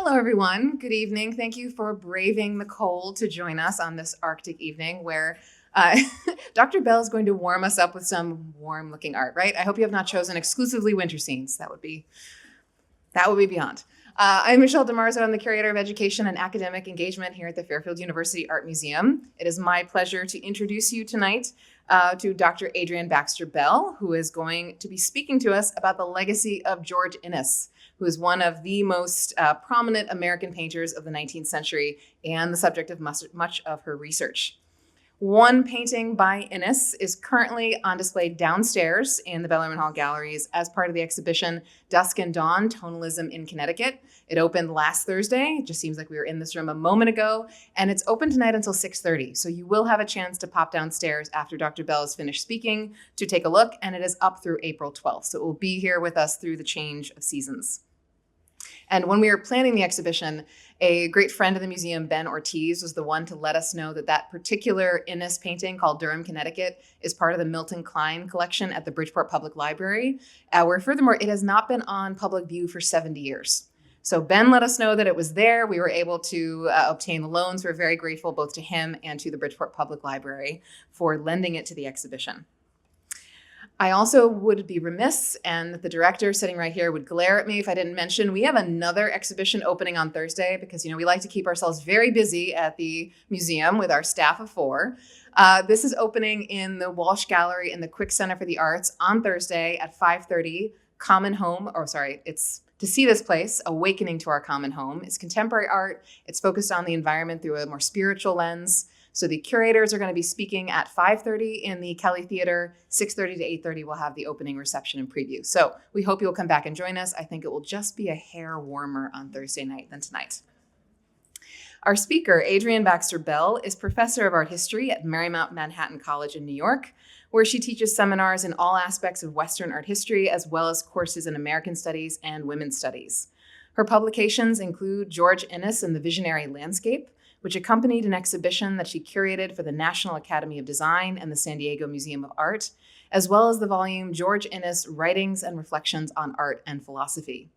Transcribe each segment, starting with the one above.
Hello, everyone. Good evening. Thank you for braving the cold to join us on this Arctic evening where Dr. Bell is going to warm us up with some warm-looking art, right? I hope you have not chosen exclusively winter scenes. That would be beyond. I'm Michelle DeMarzo. I'm the Curator of Education and Academic Engagement here at the Fairfield University Art Museum. It is my pleasure to introduce you tonight to Dr. Adrienne Baxter Bell, who is going to be speaking to us about the legacy of George Inness, who is one of the most prominent American painters of the 19th century and the subject of much of her research. One painting by Inness is currently on display downstairs in the Bellarmine Hall galleries as part of the exhibition Dusk and Dawn, Tonalism in Connecticut. It opened last Thursday. It just seems like we were in this room a moment ago, and it's open tonight until 6:30. So you will have a chance to pop downstairs after Dr. Bell is finished speaking to take a look, and it is up through April 12th. So it will be here with us through the change of seasons. And when we were planning the exhibition, a great friend of the museum, Ben Ortiz, was the one to let us know that that particular Inness painting called Durham, Connecticut, is part of the Milton Klein Collection at the Bridgeport Public Library, where furthermore, it has not been on public view for 70 years. So Ben let us know that it was there. We were able to obtain the loans. We're very grateful both to him and to the Bridgeport Public Library for lending it to the exhibition. I also would be remiss, and the director sitting right here would glare at me if I didn't mention, we have another exhibition opening on Thursday because, we like to keep ourselves very busy at the museum with our staff of 4. This is opening in the Walsh Gallery in the Quick Center for the Arts on Thursday at 5:30. It's to see this place, Awakening to Our Common Home. It's contemporary art. It's focused on the environment through a more spiritual lens. So the curators are going to be speaking at 5:30 in the Kelly Theater. 6:30 to 8:30 we'll have the opening reception and preview. So we hope you'll come back and join us. I think it will just be a hair warmer on Thursday night than tonight. Our speaker, Adrienne Baxter Bell, is professor of art history at Marymount Manhattan College in New York, where she teaches seminars in all aspects of Western art history, as well as courses in American studies and women's studies. Her publications include George Inness and the Visionary Landscape, which accompanied an exhibition that she curated for the National Academy of Design and the San Diego Museum of Art, as well as the volume George Inness Writings and Reflections on Art and Philosophy.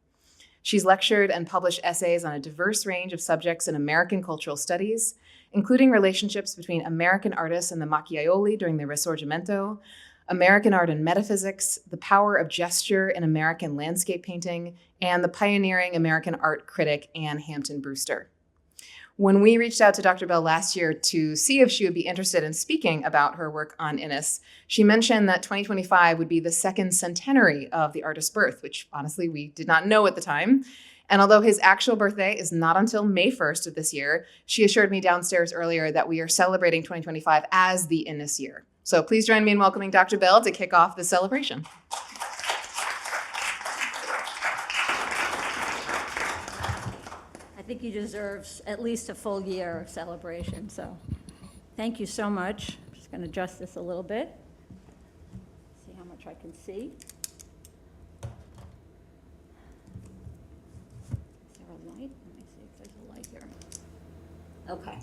She's lectured and published essays on a diverse range of subjects in American cultural studies, including relationships between American artists and the Macchiaioli during the Risorgimento, American art and metaphysics, the power of gesture in American landscape painting, and the pioneering American art critic Anne Hampton Brewster. When we reached out to Dr. Bell last year to see if she would be interested in speaking about her work on Inness, she mentioned that 2025 would be the second centenary of the artist's birth, which honestly we did not know at the time. And although his actual birthday is not until May 1st of this year, she assured me downstairs earlier that we are celebrating 2025 as the Inness year. So please join me in welcoming Dr. Bell to kick off the celebration. I think he deserves at least a full year of celebration, so thank you so much. I'm just going to adjust this a little bit, see how much I can see. Is there a light? Let me see if there's a light here. Okay.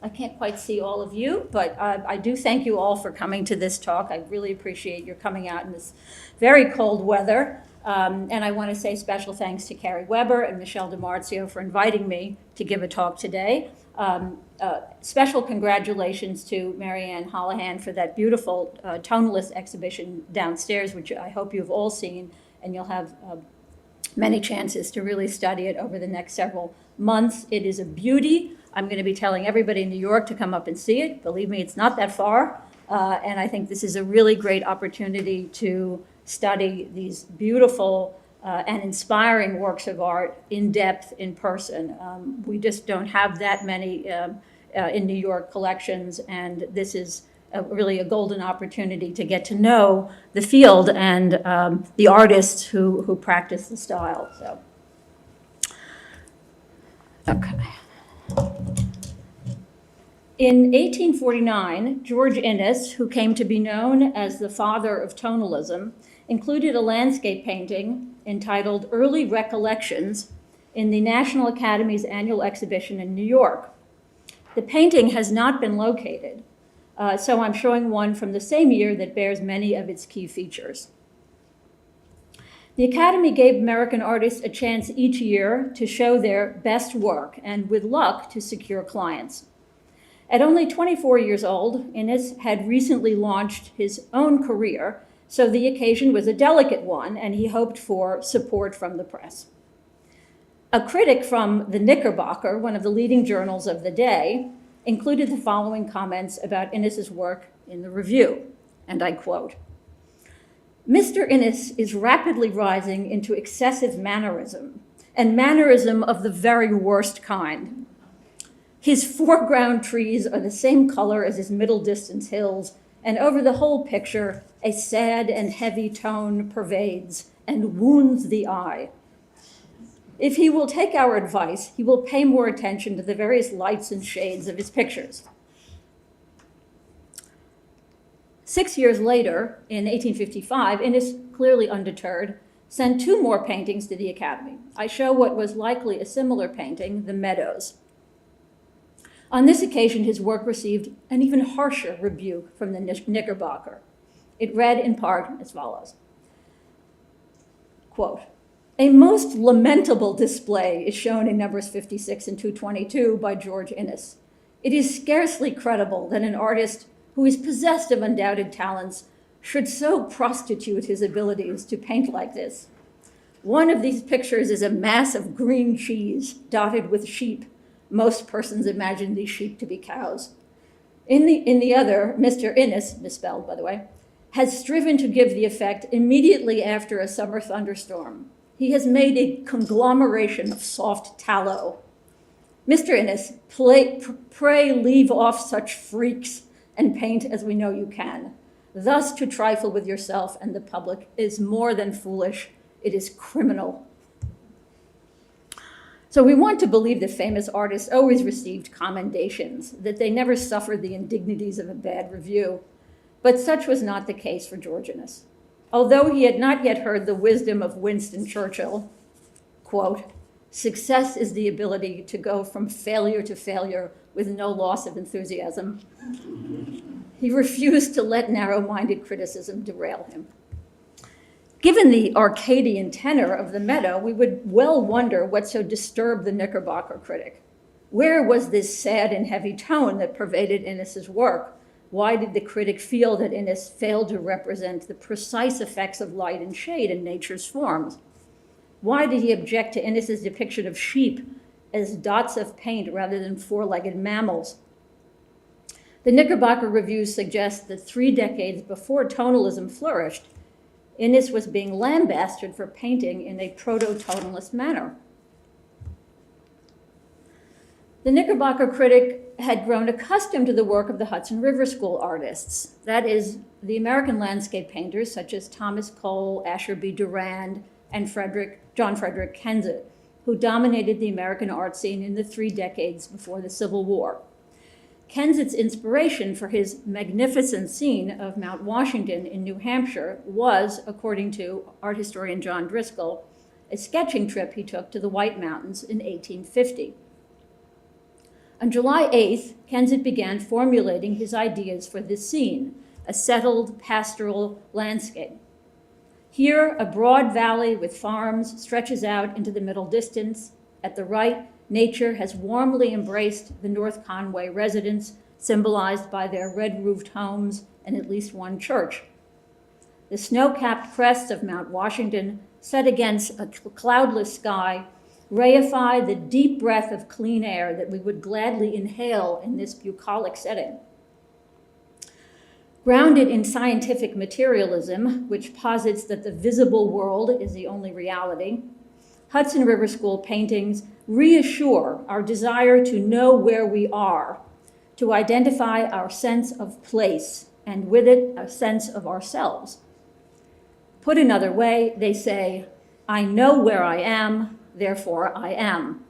I can't quite see all of you, but I do thank you all for coming to this talk. I really appreciate your coming out in this very cold weather. And I want to say special thanks to Carrie Weber and Michelle DeMarzo for inviting me to give a talk today. Special congratulations to Marianne Holohan for that beautiful tonalist exhibition downstairs, which I hope you've all seen, and you'll have many chances to really study it over the next several months. It is a beauty. I'm going to be telling everybody in New York to come up and see it. Believe me, it's not that far. And I think this is a really great opportunity to study these beautiful and inspiring works of art in depth, in person. We just don't have that many in New York collections, and this is really a golden opportunity to get to know the field and the artists who practice the style. So, okay. In 1849, George Inness, who came to be known as the father of tonalism, included a landscape painting entitled Early Recollections in the National Academy's annual exhibition in New York. The painting has not been located, so I'm showing one from the same year that bears many of its key features. The Academy gave American artists a chance each year to show their best work and, with luck, to secure clients. At only 24 years old, Inness had recently launched his own career, so the occasion was a delicate one, and he hoped for support from the press. A critic from the Knickerbocker, one of the leading journals of the day, included the following comments about Inness's work in the review, and I quote, "Mr. Inness is rapidly rising into excessive mannerism, and mannerism of the very worst kind. His foreground trees are the same color as his middle distance hills, and over the whole picture, a sad and heavy tone pervades and wounds the eye. If he will take our advice, he will pay more attention to the various lights and shades of his pictures." 6 years later, in 1855, Inness, clearly undeterred, sent 2 more paintings to the Academy. I show what was likely a similar painting, The Meadows. On this occasion, his work received an even harsher rebuke from the Knickerbocker. It read in part as follows, quote, "A most lamentable display is shown in numbers 56 and 222 by George Inness. It is scarcely credible that an artist who is possessed of undoubted talents should so prostitute his abilities to paint like this. One of these pictures is a mass of green cheese dotted with sheep. Most persons imagine these sheep to be cows. In the other, Mr. Inness, misspelled by the way, has striven to give the effect immediately after a summer thunderstorm. He has made a conglomeration of soft tallow. Mr. Inness, pray leave off such freaks and paint as we know you can. Thus to trifle with yourself and the public is more than foolish, it is criminal." So we want to believe that famous artists always received commendations, that they never suffered the indignities of a bad review. But such was not the case for George Inness. Although he had not yet heard the wisdom of Winston Churchill, quote, "Success is the ability to go from failure to failure with no loss of enthusiasm," he refused to let narrow-minded criticism derail him. Given the Arcadian tenor of the Meadow, we would well wonder what so disturbed the Knickerbocker critic. Where was this sad and heavy tone that pervaded Inness's work? Why did the critic feel that Inness failed to represent the precise effects of light and shade in nature's forms? Why did he object to Inness's depiction of sheep as dots of paint rather than 4-legged mammals? The Knickerbocker reviews suggest that 3 decades before tonalism flourished, Inness was being lambasted for painting in a proto-tonalist manner. The Knickerbocker critic had grown accustomed to the work of the Hudson River School artists, that is, the American landscape painters such as Thomas Cole, Asher B. Durand, and John Frederick Kensett, who dominated the American art scene in the 3 decades before the Civil War. Kensett's inspiration for his magnificent scene of Mount Washington in New Hampshire was, according to art historian John Driscoll, a sketching trip he took to the White Mountains in 1850. On July 8th, Kensett began formulating his ideas for this scene, a settled pastoral landscape. Here, a broad valley with farms stretches out into the middle distance. At the right, nature has warmly embraced the North Conway residents, symbolized by their red-roofed homes and at least one church. The snow-capped crests of Mount Washington, set against a cloudless sky, reify the deep breath of clean air that we would gladly inhale in this bucolic setting. Grounded in scientific materialism, which posits that the visible world is the only reality, Hudson River School paintings reassure our desire to know where we are, to identify our sense of place, and with it, a sense of ourselves. Put another way, they say, I know where I am, therefore I am.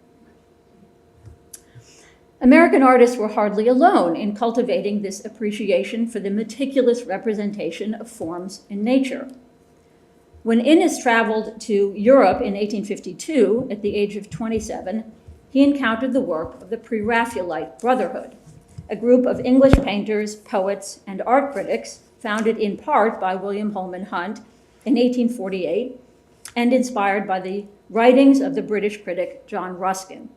American artists were hardly alone in cultivating this appreciation for the meticulous representation of forms in nature. When Inness traveled to Europe in 1852, at the age of 27, he encountered the work of the Pre-Raphaelite Brotherhood, a group of English painters, poets, and art critics founded in part by William Holman Hunt in 1848, and inspired by the writings of the British critic John Ruskin.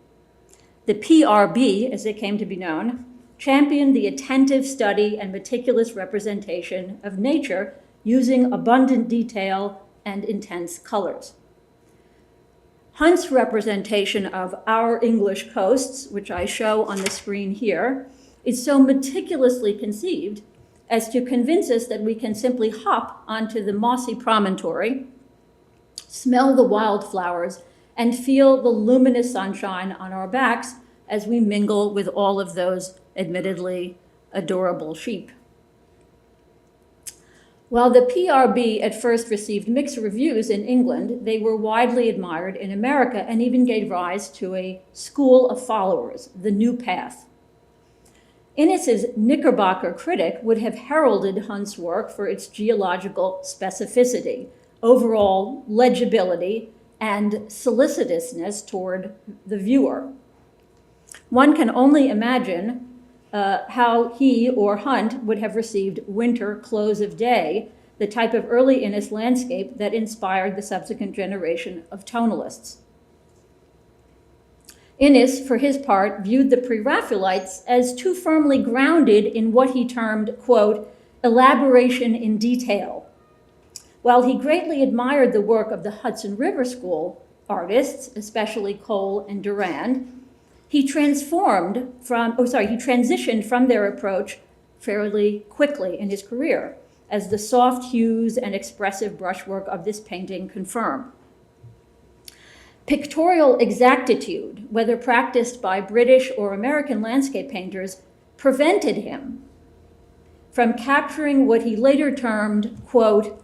The PRB, as it came to be known, championed the attentive study and meticulous representation of nature using abundant detail and intense colors. Hunt's representation of our English coasts, which I show on the screen here, is so meticulously conceived as to convince us that we can simply hop onto the mossy promontory, smell the wildflowers, and feel the luminous sunshine on our backs as we mingle with all of those admittedly adorable sheep. While the PRB at first received mixed reviews in England, they were widely admired in America and even gave rise to a school of followers, the New Path. Inness's Knickerbocker critic would have heralded Hunt's work for its geological specificity, overall legibility, and solicitousness toward the viewer. One can only imagine how he or Hunt would have received Winter Close of Day, the type of early Inness landscape that inspired the subsequent generation of tonalists. Inness, for his part, viewed the Pre-Raphaelites as too firmly grounded in what he termed, quote, elaboration in detail. While he greatly admired the work of the Hudson River School artists, especially Cole and Durand, he transitioned from their approach fairly quickly in his career, as the soft hues and expressive brushwork of this painting confirm. Pictorial exactitude, whether practiced by British or American landscape painters, prevented him from capturing what he later termed, quote,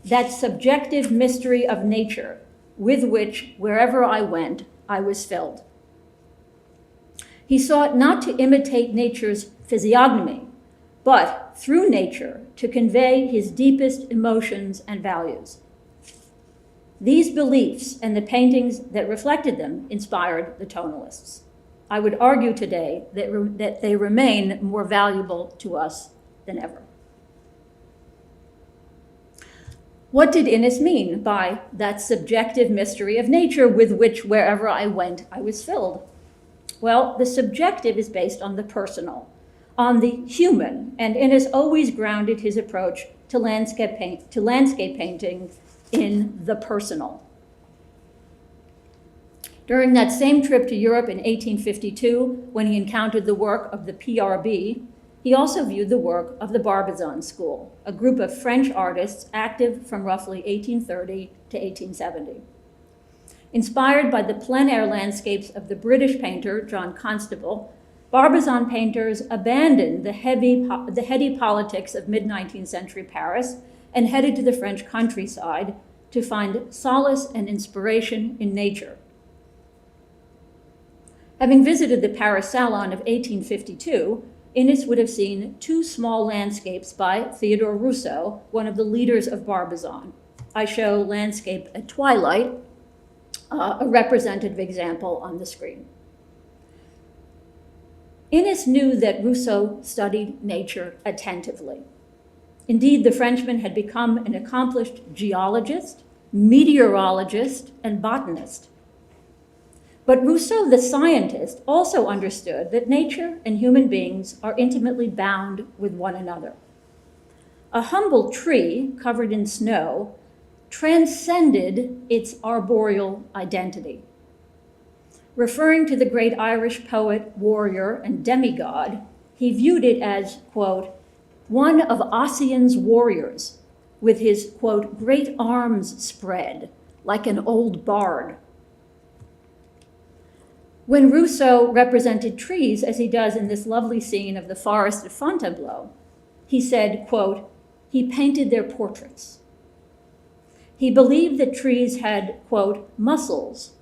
that subjective mystery of nature with which, wherever I went, I was filled. He sought not to imitate nature's physiognomy, but through nature to convey his deepest emotions and values. These beliefs and the paintings that reflected them inspired the tonalists. I would argue today that they remain more valuable to us than ever. What did Inness mean by that subjective mystery of nature with which, wherever I went, I was filled? Well, the subjective is based on the personal, on the human, and Inness always grounded his approach to landscape painting in the personal. During that same trip to Europe in 1852, when he encountered the work of the PRB, he also viewed the work of the Barbizon School, a group of French artists active from roughly 1830 to 1870. Inspired by the plein air landscapes of the British painter John Constable, Barbizon painters abandoned the heady politics of mid-19th century Paris and headed to the French countryside to find solace and inspiration in nature. Having visited the Paris Salon of 1852, Inness would have seen two small landscapes by Theodore Rousseau, one of the leaders of Barbizon. I show landscape at twilight, a representative example on the screen. Inness knew that Rousseau studied nature attentively. Indeed, the Frenchman had become an accomplished geologist, meteorologist, and botanist. But Rousseau, the scientist, also understood that nature and human beings are intimately bound with one another. A humble tree covered in snow transcended its arboreal identity. Referring to the great Irish poet, warrior, and demigod, he viewed it as, quote, one of Ossian's warriors, with his, quote, great arms spread, like an old bard. When Rousseau represented trees, as he does in this lovely scene of the forest of Fontainebleau, he said, quote, he painted their portraits. He believed that trees had, quote, muscles,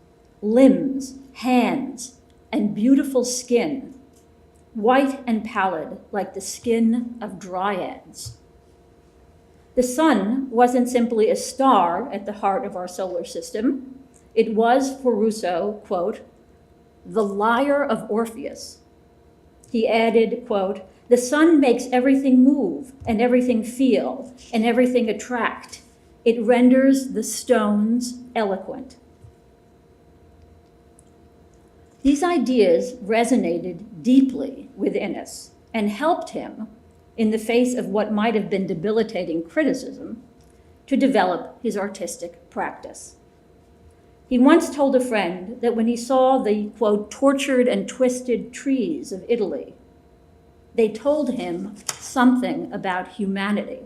limbs, hands, and beautiful skin, white and pallid like the skin of dryads. The sun wasn't simply a star at the heart of our solar system. It was, for Rousseau, quote, the lyre of Orpheus. He added, quote, the sun makes everything move and everything feel and everything attract. It renders the stones eloquent. These ideas resonated deeply with Inness and helped him, in the face of what might have been debilitating criticism, to develop his artistic practice. He once told a friend that when he saw the, quote, tortured and twisted trees of Italy, they told him something about humanity.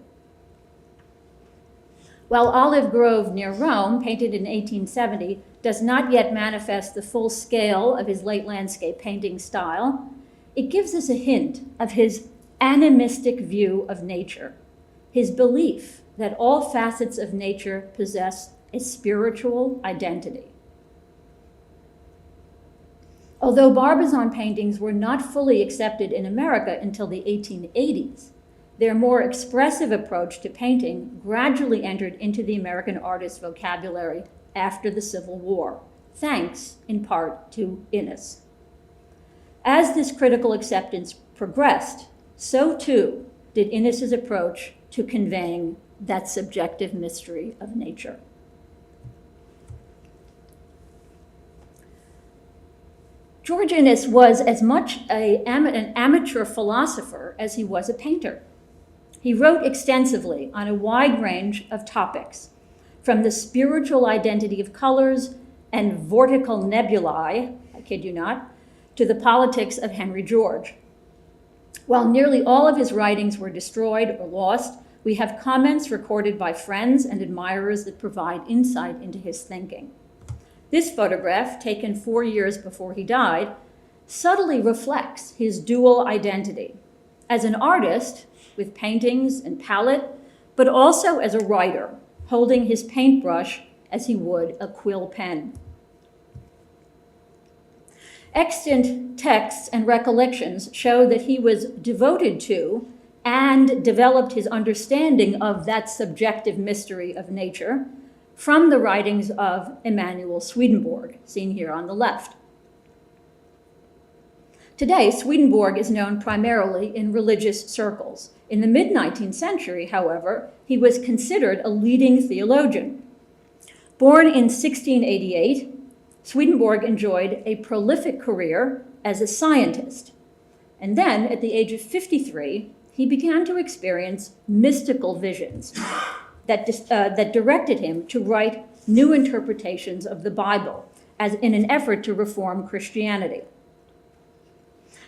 While Olive Grove near Rome, painted in 1870, does not yet manifest the full scale of his late landscape painting style, it gives us a hint of his animistic view of nature, his belief that all facets of nature possess a spiritual identity. Although Barbizon paintings were not fully accepted in America until the 1880s, their more expressive approach to painting gradually entered into the American artist's vocabulary after the Civil War, thanks in part to Inness. As this critical acceptance progressed, so too did Inness's approach to conveying that subjective mystery of nature. George Inness was as much an amateur philosopher as he was a painter. He wrote extensively on a wide range of topics, from the spiritual identity of colors and vortical nebulae, I kid you not, to the politics of Henry George. While nearly all of his writings were destroyed or lost, we have comments recorded by friends and admirers that provide insight into his thinking. This photograph, taken 4 years before he died, subtly reflects his dual identity as an artist with paintings and palette, but also as a writer, holding his paintbrush as he would a quill pen. Extant texts and recollections show that he was devoted to and developed his understanding of that subjective mystery of nature from the writings of Emanuel Swedenborg, seen here on the left. Today, Swedenborg is known primarily in religious circles. In the mid-19th century, however, he was considered a leading theologian. Born in 1688, Swedenborg enjoyed a prolific career as a scientist. And then, at the age of 53, he began to experience mystical visions that directed him to write new interpretations of the Bible as in an effort to reform Christianity.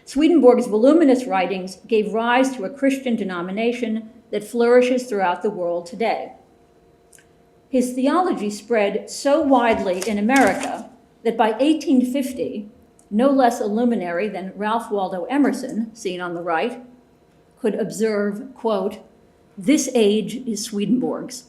Swedenborg's voluminous writings gave rise to a Christian denomination that flourishes throughout the world today. His theology spread so widely in America that by 1850, no less a luminary than Ralph Waldo Emerson, seen on the right, could observe, quote, "This age is Swedenborg's."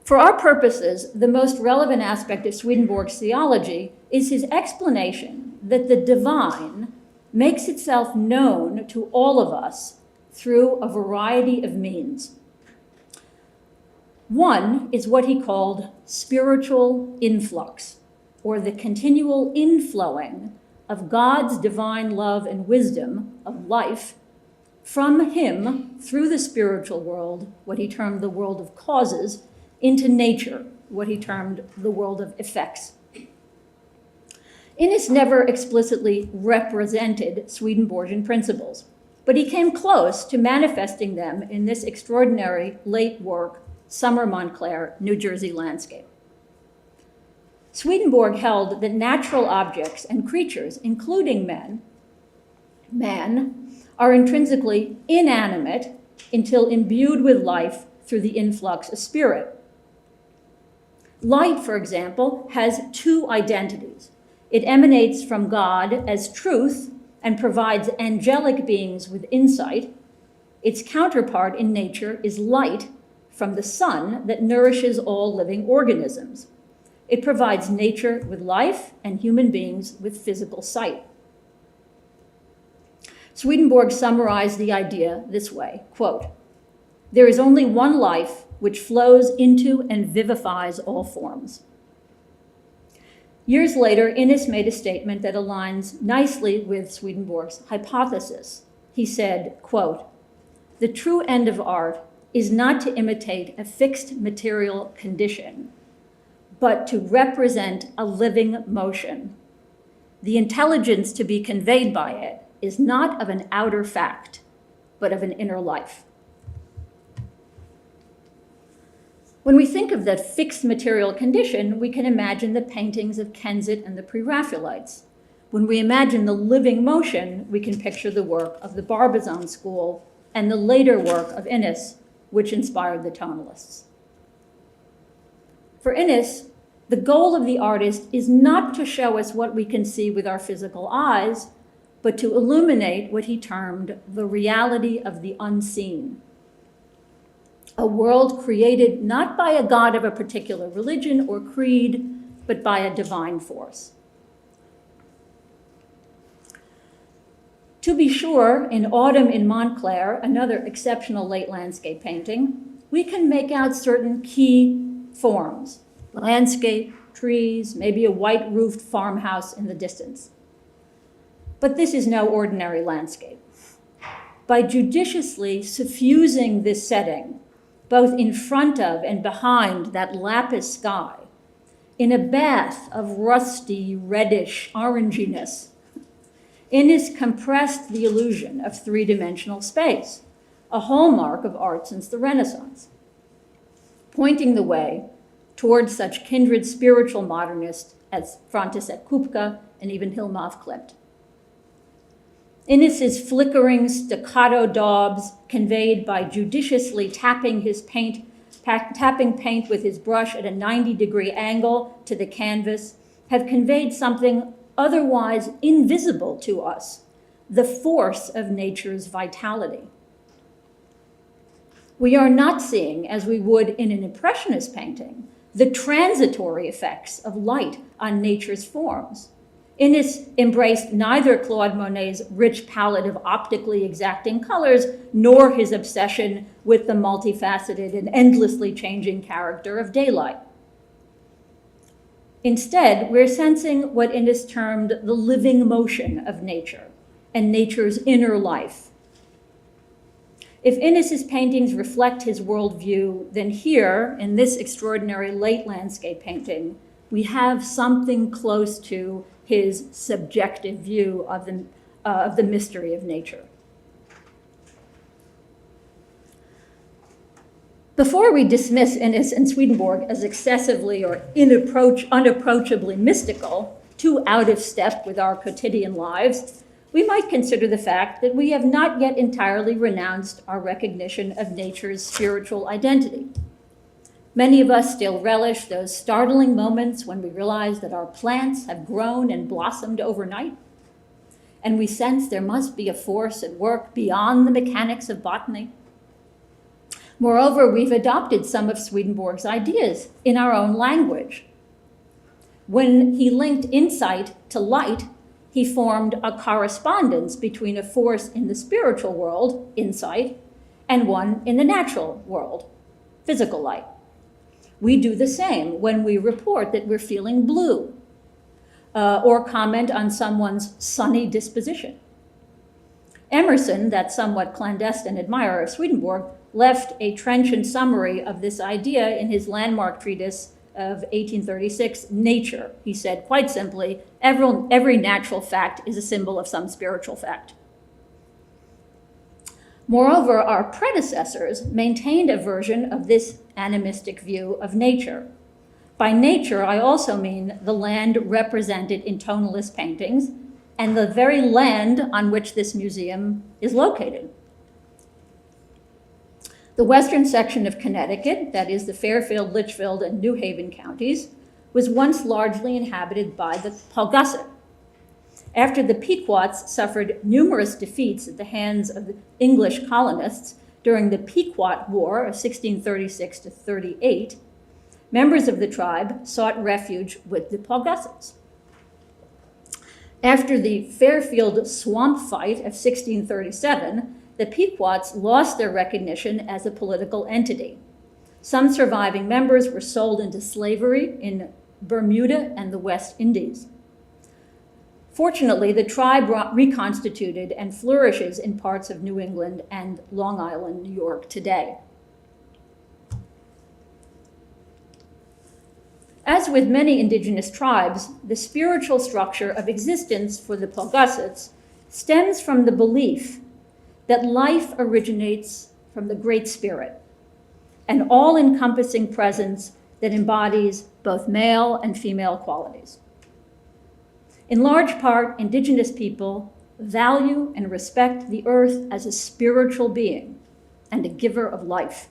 For our purposes, the most relevant aspect of Swedenborg's theology is his explanation that the divine makes itself known to all of us through a variety of means. One is what he called spiritual influx, or the continual inflowing of God's divine love and wisdom of life from him through the spiritual world, what he termed the world of causes, into nature, what he termed the world of effects. Inness never explicitly represented Swedenborgian principles, but he came close to manifesting them in this extraordinary late work, Summer Montclair, New Jersey Landscape. Swedenborg held that natural objects and creatures, including man, are intrinsically inanimate until imbued with life through the influx of spirit. Light, for example, has two identities. It emanates from God as truth and provides angelic beings with insight. Its counterpart in nature is light from the sun that nourishes all living organisms. It provides nature with life and human beings with physical sight. Swedenborg summarized the idea this way, quote, "There is only one life which flows into and vivifies all forms." Years later, Inness made a statement that aligns nicely with Swedenborg's hypothesis. He said, quote, the true end of art is not to imitate a fixed material condition, but to represent a living motion. The intelligence to be conveyed by it is not of an outer fact, but of an inner life. When we think of that fixed material condition, we can imagine the paintings of Kensett and the Pre-Raphaelites. When we imagine the living motion, we can picture the work of the Barbizon school and the later work of Inness, which inspired the Tonalists. For Inness, the goal of the artist is not to show us what we can see with our physical eyes, but to illuminate what he termed the reality of the unseen. A world created not by a god of a particular religion or creed, but by a divine force. To be sure, in Autumn in Montclair, another exceptional late landscape painting, we can make out certain key forms: landscape, trees, maybe a white-roofed farmhouse in the distance. But this is no ordinary landscape. By judiciously suffusing this setting, both in front of and behind that lapis sky, in a bath of rusty, reddish oranginess, Inness compressed the illusion of three-dimensional space, a hallmark of art since the Renaissance, pointing the way towards such kindred spiritual modernists as František Kupka and even Hilma af Klint. Inness's flickering staccato daubs, conveyed by judiciously tapping paint with his brush at a 90-degree angle to the canvas, have conveyed something otherwise invisible to us, the force of nature's vitality. We are not seeing, as we would in an Impressionist painting, the transitory effects of light on nature's forms. Inness embraced neither Claude Monet's rich palette of optically exacting colors, nor his obsession with the multifaceted and endlessly changing character of daylight. Instead, we're sensing what Inness termed the living motion of nature and nature's inner life. If Inness's paintings reflect his worldview, then here, in this extraordinary late landscape painting, we have something close to his subjective view of the mystery of nature. Before we dismiss Inness and Swedenborg as excessively or unapproachably mystical, too out of step with our quotidian lives, we might consider the fact that we have not yet entirely renounced our recognition of nature's spiritual identity. Many of us still relish those startling moments when we realize that our plants have grown and blossomed overnight, and we sense there must be a force at work beyond the mechanics of botany. Moreover, we've adopted some of Swedenborg's ideas in our own language. When he linked insight to light, he formed a correspondence between a force in the spiritual world, insight, and one in the natural world, physical light. We do the same when we report that we're feeling blue or comment on someone's sunny disposition. Emerson, that somewhat clandestine admirer of Swedenborg, left a trenchant summary of this idea in his landmark treatise of 1836, Nature. He said, quite simply, every natural fact is a symbol of some spiritual fact. Moreover, our predecessors maintained a version of this animistic view of nature. By nature, I also mean the land represented in tonalist paintings and the very land on which this museum is located. The western section of Connecticut, that is the Fairfield, Litchfield, and New Haven counties, was once largely inhabited by the Paugussett. After the Pequots suffered numerous defeats at the hands of the English colonists during the Pequot War of 1636 to 38, members of the tribe sought refuge with the Paugussets. After the Fairfield Swamp Fight of 1637, the Pequots lost their recognition as a political entity. Some surviving members were sold into slavery in Bermuda and the West Indies. Fortunately, the tribe reconstituted and flourishes in parts of New England and Long Island, New York today. As with many indigenous tribes, the spiritual structure of existence for the Paugussets stems from the belief that life originates from the Great Spirit, an all-encompassing presence that embodies both male and female qualities. In large part, indigenous people value and respect the earth as a spiritual being and a giver of life.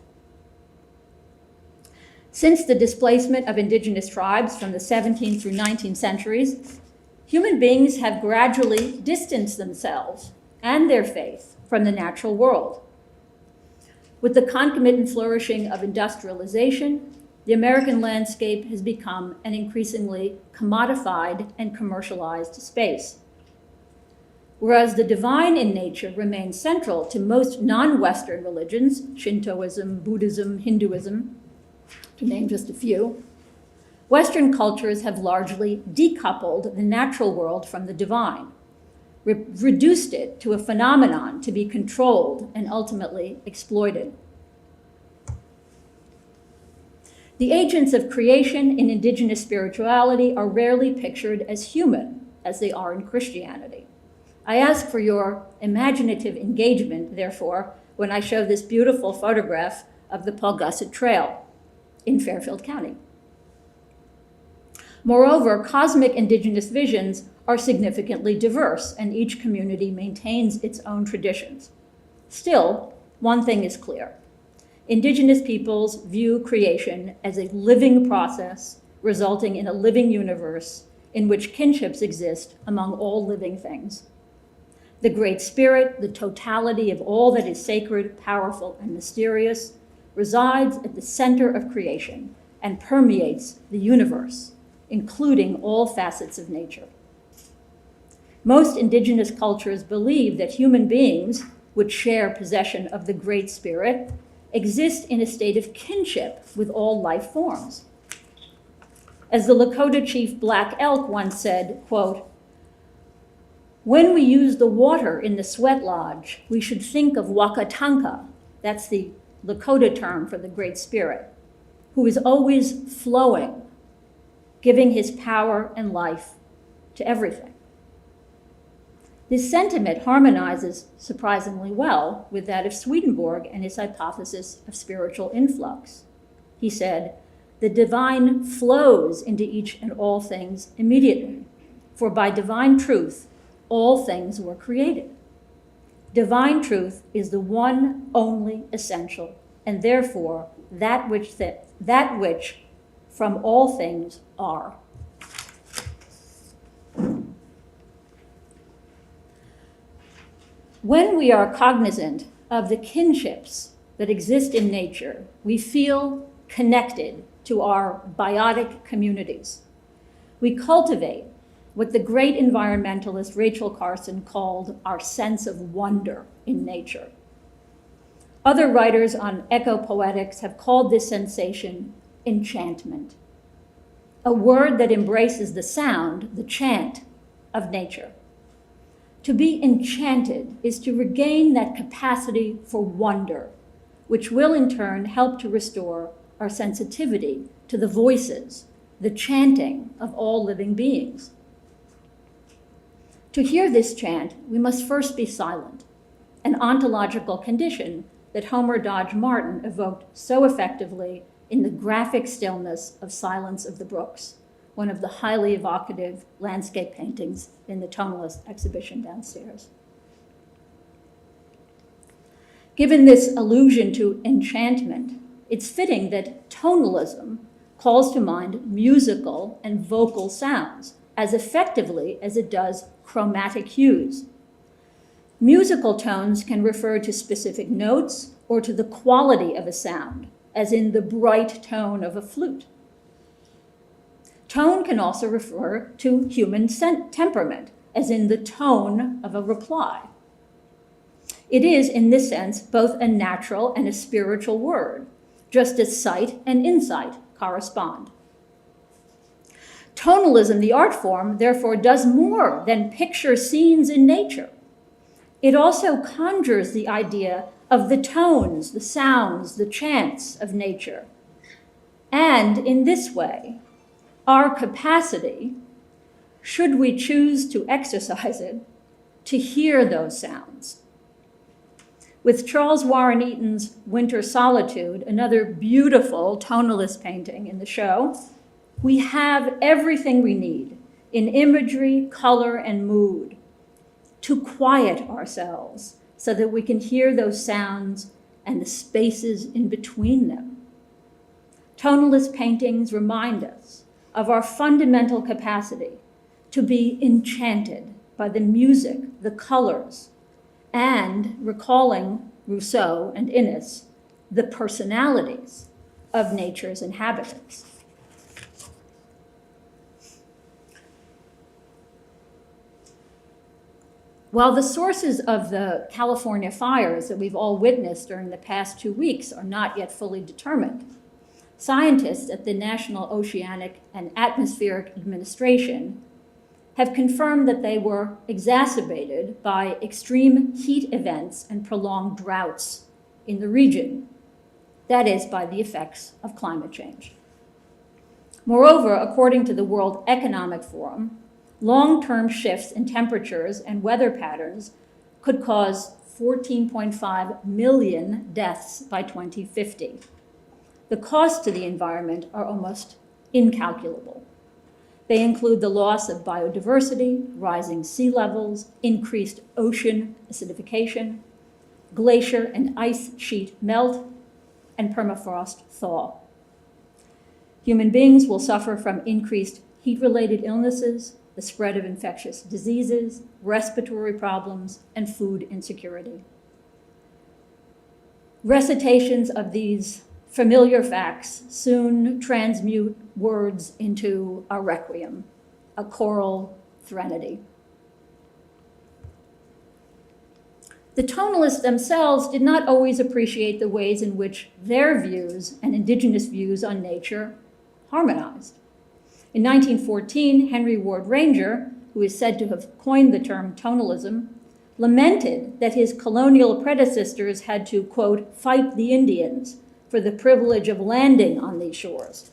Since the displacement of indigenous tribes from the 17th through 19th centuries, human beings have gradually distanced themselves and their faith from the natural world. With the concomitant flourishing of industrialization, the American landscape has become an increasingly commodified and commercialized space. Whereas the divine in nature remains central to most non-Western religions, Shintoism, Buddhism, Hinduism, to name just a few, Western cultures have largely decoupled the natural world from the divine, reduced it to a phenomenon to be controlled and ultimately exploited. The agents of creation in indigenous spirituality are rarely pictured as human, as they are in Christianity. I ask for your imaginative engagement, therefore, when I show this beautiful photograph of the Paugusset Trail in Fairfield County. Moreover, cosmic indigenous visions are significantly diverse, and each community maintains its own traditions. Still, one thing is clear. Indigenous peoples view creation as a living process resulting in a living universe in which kinships exist among all living things. The Great Spirit, the totality of all that is sacred, powerful, and mysterious, resides at the center of creation and permeates the universe, including all facets of nature. Most indigenous cultures believe that human beings, which share possession of the Great Spirit, exist in a state of kinship with all life forms. As the Lakota chief Black Elk once said, quote, "When we use the water in the sweat lodge, we should think of Wakatanka," that's the Lakota term for the Great Spirit, who is always flowing, giving his power and life to everything. This sentiment harmonizes surprisingly well with that of Swedenborg and his hypothesis of spiritual influx. He said, "The divine flows into each and all things immediately, for by divine truth, all things were created. Divine truth is the one only essential, and therefore that which from all things are." When we are cognizant of the kinships that exist in nature, we feel connected to our biotic communities. We cultivate what the great environmentalist Rachel Carson called our sense of wonder in nature. Other writers on ecopoetics have called this sensation enchantment, a word that embraces the sound, the chant of nature. To be enchanted is to regain that capacity for wonder, which will in turn help to restore our sensitivity to the voices, the chanting of all living beings. To hear this chant, we must first be silent, an ontological condition that Homer Dodge Martin evoked so effectively in the graphic stillness of Silence of the Brooks, one of the highly evocative landscape paintings in the Tonalism exhibition downstairs. Given this allusion to enchantment, it's fitting that tonalism calls to mind musical and vocal sounds as effectively as it does chromatic hues. Musical tones can refer to specific notes or to the quality of a sound, as in the bright tone of a flute. Tone can also refer to human temperament, as in the tone of a reply. It is, in this sense, both a natural and a spiritual word, just as sight and insight correspond. Tonalism, the art form, therefore does more than picture scenes in nature. It also conjures the idea of the tones, the sounds, the chants of nature. And in this way, our capacity, should we choose to exercise it, to hear those sounds. With Charles Warren Eaton's Winter Solitude, another beautiful tonalist painting in the show, we have everything we need in imagery, color, and mood to quiet ourselves so that we can hear those sounds and the spaces in between them. Tonalist paintings remind us of our fundamental capacity to be enchanted by the music, the colors, and, recalling Rousseau and Inness, the personalities of nature's inhabitants. While the sources of the California fires that we've all witnessed during the past 2 weeks are not yet fully determined, scientists at the National Oceanic and Atmospheric Administration have confirmed that they were exacerbated by extreme heat events and prolonged droughts in the region, that is, by the effects of climate change. Moreover, according to the World Economic Forum, long-term shifts in temperatures and weather patterns could cause 14.5 million deaths by 2050. The costs to the environment are almost incalculable. They include the loss of biodiversity, rising sea levels, increased ocean acidification, glacier and ice sheet melt, and permafrost thaw. Human beings will suffer from increased heat-related illnesses, the spread of infectious diseases, respiratory problems, and food insecurity. Recitations of these familiar facts soon transmute words into a requiem, a choral threnody. The tonalists themselves did not always appreciate the ways in which their views and indigenous views on nature harmonized. In 1914, Henry Ward Ranger, who is said to have coined the term tonalism, lamented that his colonial predecessors had to, quote, fight the Indians for the privilege of landing on these shores.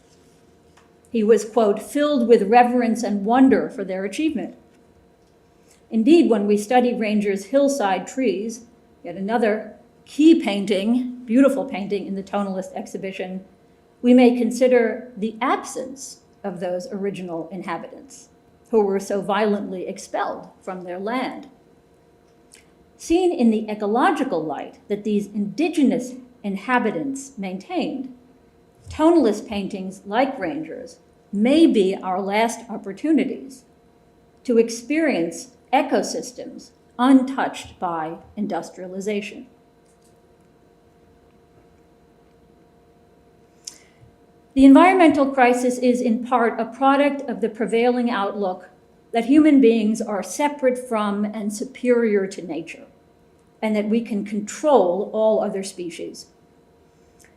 He was, quote, filled with reverence and wonder for their achievement. Indeed, when we study Ranger's Hillside Trees, yet another key painting, beautiful painting in the tonalist exhibition, we may consider the absence of those original inhabitants who were so violently expelled from their land. Seen in the ecological light that these indigenous inhabitants maintained, tonalist paintings like Ranger's may be our last opportunities to experience ecosystems untouched by industrialization. The environmental crisis is in part a product of the prevailing outlook that human beings are separate from and superior to nature, and that we can control all other species.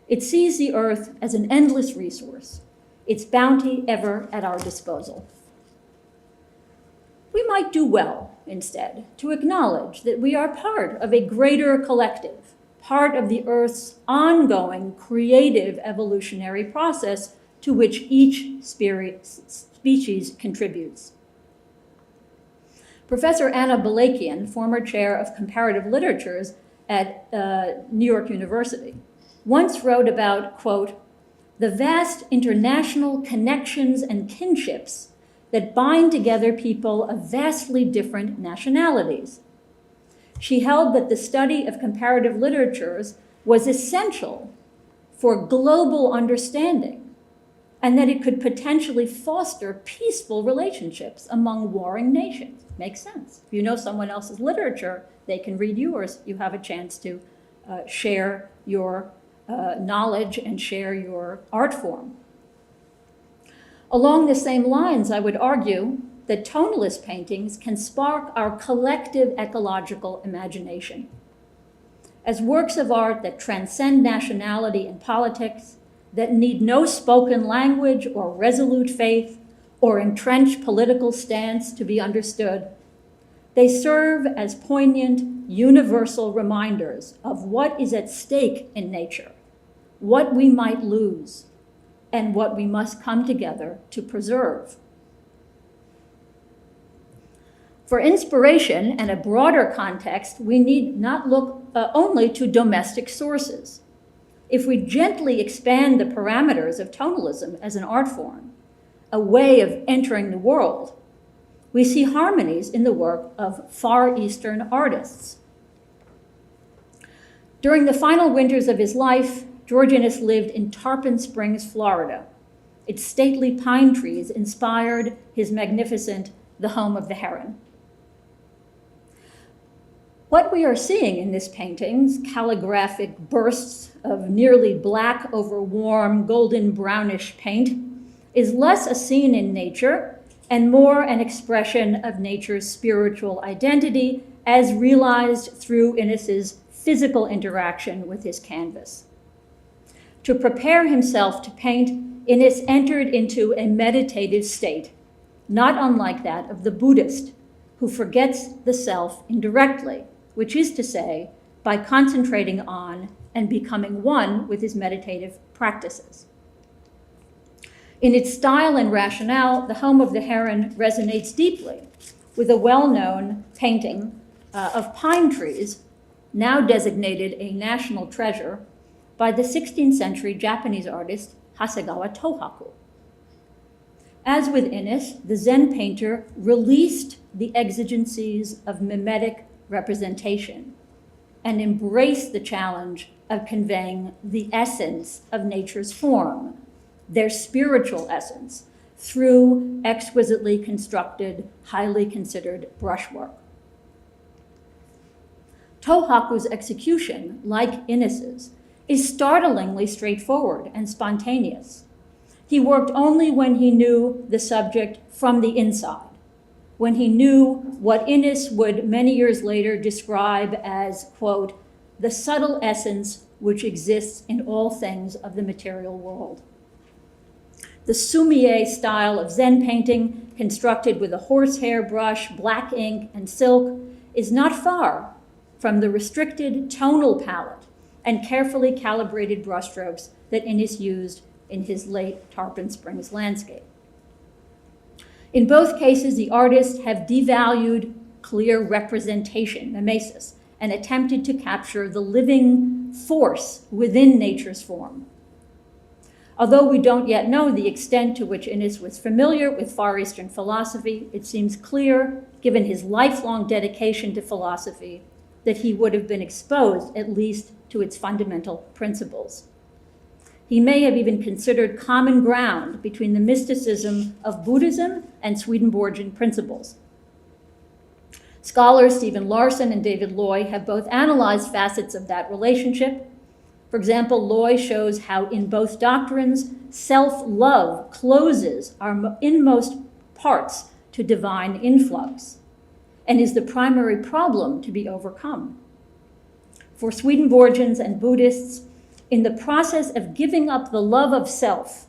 It sees the earth as an endless resource, its bounty ever at our disposal. We might do well, instead, to acknowledge that we are part of a greater collective, part of the Earth's ongoing creative evolutionary process to which each species contributes. Professor Anna Balakian, former chair of comparative literatures at New York University, once wrote about, quote, the vast international connections and kinships that bind together people of vastly different nationalities. She held that the study of comparative literatures was essential for global understanding, and that it could potentially foster peaceful relationships among warring nations. Makes sense. If you know someone else's literature, they can read yours. You have a chance to share your knowledge and share your art form. Along the same lines, I would argue that tonalist paintings can spark our collective ecological imagination. As works of art that transcend nationality and politics, that need no spoken language or resolute faith, or entrenched political stance to be understood. They serve as poignant, universal reminders of what is at stake in nature, what we might lose, and what we must come together to preserve. For inspiration and a broader context, we need not look only to domestic sources. If we gently expand the parameters of tonalism as an art form, a way of entering the world, we see harmonies in the work of Far Eastern artists. During the final winters of his life, George Inness lived in Tarpon Springs, Florida. Its stately pine trees inspired his magnificent The Home of the Heron. What we are seeing in this painting's calligraphic bursts of nearly black over warm golden brownish paint is less a scene in nature and more an expression of nature's spiritual identity as realized through Inness's physical interaction with his canvas. To prepare himself to paint, Inness entered into a meditative state, not unlike that of the Buddhist, who forgets the self indirectly, which is to say, by concentrating on and becoming one with his meditative practices. In its style and rationale, The Home of the Heron resonates deeply with a well-known painting of pine trees, now designated a national treasure, by the 16th century Japanese artist Hasegawa Tohaku. As with Inness, the Zen painter released the exigencies of mimetic representation and embraced the challenge of conveying the essence of nature's form, their spiritual essence, through exquisitely constructed, highly considered brushwork. Tohaku's execution, like Inness's, is startlingly straightforward and spontaneous. He worked only when he knew the subject from the inside, when he knew what Inness would many years later describe as, quote, the subtle essence which exists in all things of the material world. The sumie style of Zen painting, constructed with a horsehair brush, black ink, and silk, is not far from the restricted tonal palette and carefully calibrated brushstrokes that Inness used in his late Tarpon Springs landscape. In both cases, the artists have devalued clear representation, mimesis, and attempted to capture the living force within nature's form. Although we don't yet know the extent to which Inness was familiar with Far Eastern philosophy, it seems clear, given his lifelong dedication to philosophy, that he would have been exposed at least to its fundamental principles. He may have even considered common ground between the mysticism of Buddhism and Swedenborgian principles. Scholars Stephen Larson and David Loy have both analyzed facets of that relationship. For example, Loy shows how in both doctrines, self-love closes our inmost parts to divine influx and is the primary problem to be overcome. For Swedenborgians and Buddhists, in the process of giving up the love of self,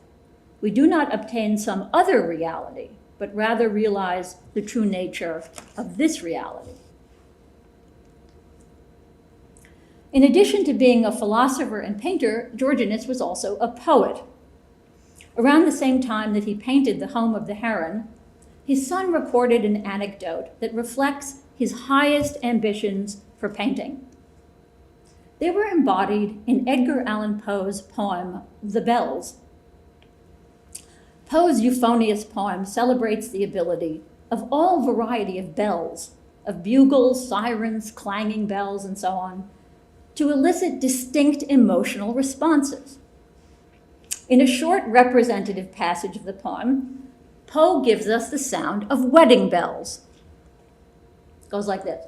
we do not obtain some other reality, but rather realize the true nature of this reality. In addition to being a philosopher and painter, George Inness was also a poet. Around the same time that he painted The Home of the Heron, his son recorded an anecdote that reflects his highest ambitions for painting. They were embodied in Edgar Allan Poe's poem, The Bells. Poe's euphonious poem celebrates the ability of all variety of bells, of bugles, sirens, clanging bells, and so on, to elicit distinct emotional responses. In a short representative passage of the poem, Poe gives us the sound of wedding bells. It goes like this.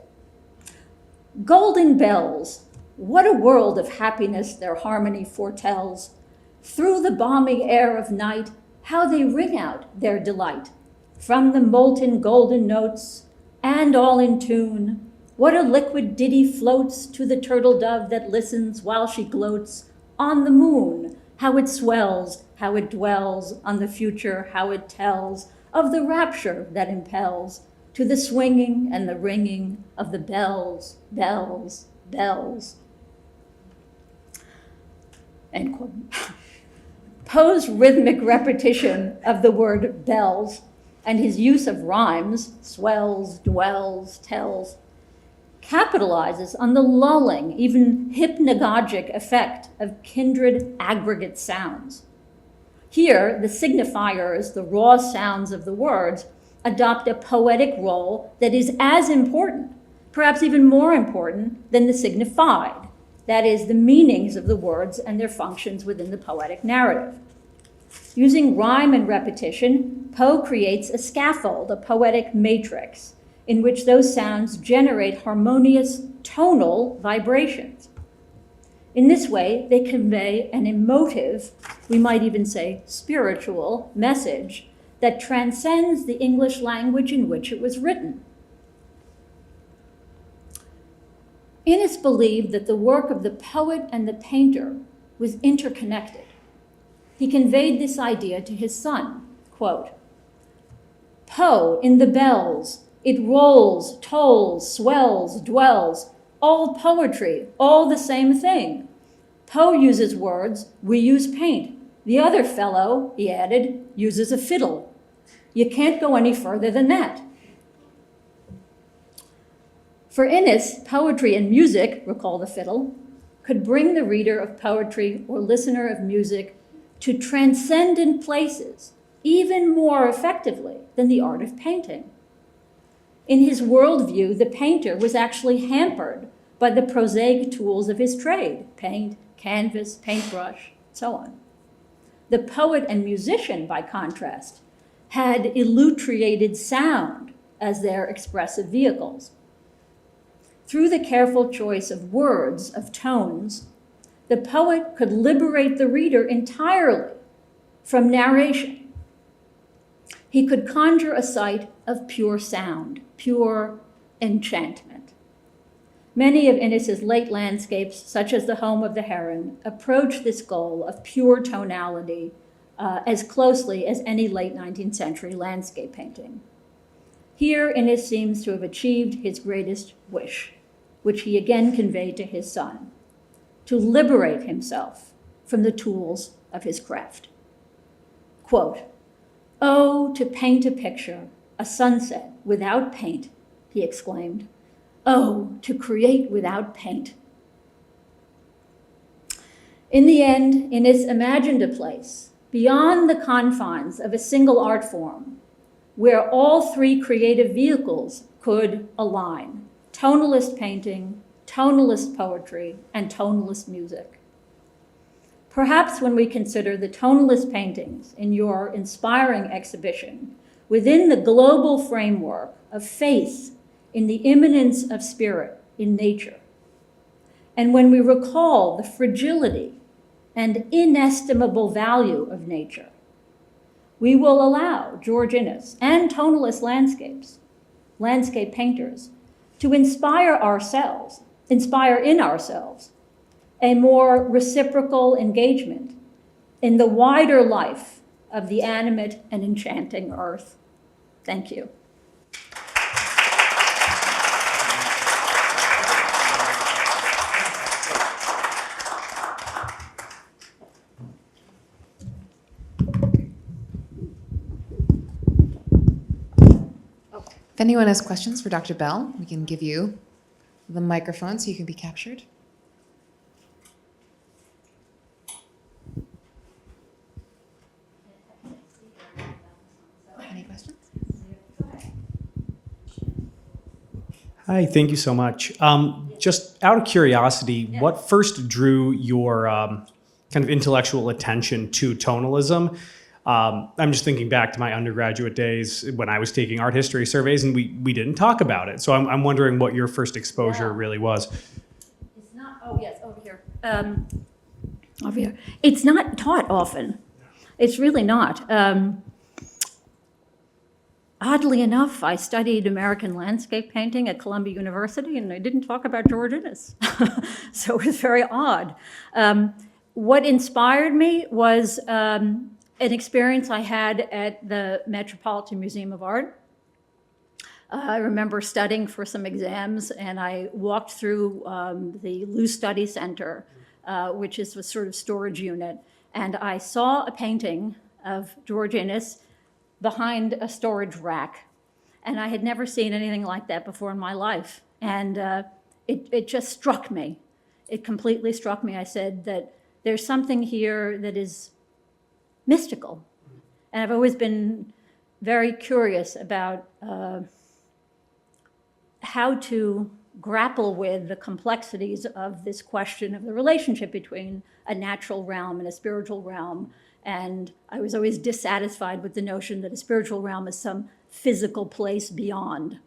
Golden bells, what a world of happiness their harmony foretells. Through the balmy air of night, how they ring out their delight. From the molten golden notes, and all in tune, what a liquid ditty floats to the turtle dove that listens while she gloats on the moon, how it swells, how it dwells on the future, how it tells of the rapture that impels, to the swinging and the ringing of the bells, bells, bells. End quote. Poe's rhythmic repetition of the word bells and his use of rhymes, swells, dwells, tells, capitalizes on the lulling, even hypnagogic effect of kindred aggregate sounds. Here, the signifiers, the raw sounds of the words, adopt a poetic role that is as important, perhaps even more important, than the signified, that is, the meanings of the words and their functions within the poetic narrative. Using rhyme and repetition, Poe creates a scaffold, a poetic matrix, in which those sounds generate harmonious tonal vibrations. In this way, they convey an emotive, we might even say spiritual, message that transcends the English language in which it was written. Inness believed that the work of the poet and the painter was interconnected. He conveyed this idea to his son, quote, "Poe in the bells, it rolls, tolls, swells, dwells, all poetry, all the same thing. Poe uses words, we use paint. The other fellow," he added, "uses a fiddle. You can't go any further than that." For Inness, poetry and music, recall the fiddle, could bring the reader of poetry or listener of music to transcendent places even more effectively than the art of painting. In his worldview, the painter was actually hampered by the prosaic tools of his trade, paint, canvas, paintbrush, so on. The poet and musician, by contrast, had elutriated sound as their expressive vehicles. Through the careful choice of words, of tones, the poet could liberate the reader entirely from narration. He could conjure a sight of pure sound, pure enchantment. Many of Inness's late landscapes, such as the home of the heron, approach this goal of pure tonality as closely as any late 19th century landscape painting. Here, Inness seems to have achieved his greatest wish, which he again conveyed to his son, to liberate himself from the tools of his craft. Quote, "Oh, to paint a picture, a sunset without paint," he exclaimed. "Oh, to create without paint." In the end, Inness imagined a place beyond the confines of a single art form where all three creative vehicles could align: tonalist painting, tonalist poetry, and tonalist music. Perhaps when we consider the tonalist paintings in your inspiring exhibition within the global framework of faith in the immanence of spirit in nature, and when we recall the fragility and inestimable value of nature, we will allow George Inness and tonalist landscape painters, to inspire in ourselves a more reciprocal engagement in the wider life of the animate and enchanting earth. Thank you. If anyone has questions for Dr. Bell, we can give you the microphone so you can be captured. Any questions? Hi, thank you so much. Just out of curiosity, what first drew your kind of intellectual attention to tonalism? I'm just thinking back to my undergraduate days when I was taking art history surveys, and we didn't talk about it. So I'm wondering what your first exposure really was. It's not, oh yes, over here. Over here. It's not taught often. It's really not. Oddly enough, I studied American landscape painting at Columbia University, and I didn't talk about George Inness. So it was very odd. What inspired me was an experience I had at the Metropolitan Museum of Art. I remember studying for some exams, and I walked through the Loose Study Center, which is a sort of storage unit, and I saw a painting of George Inness behind a storage rack. And I had never seen anything like that before in my life. And it just struck me. It completely struck me. I said that there's something here that is mystical. And I've always been very curious about how to grapple with the complexities of this question of the relationship between a natural realm and a spiritual realm. And I was always dissatisfied with the notion that a spiritual realm is some physical place beyond.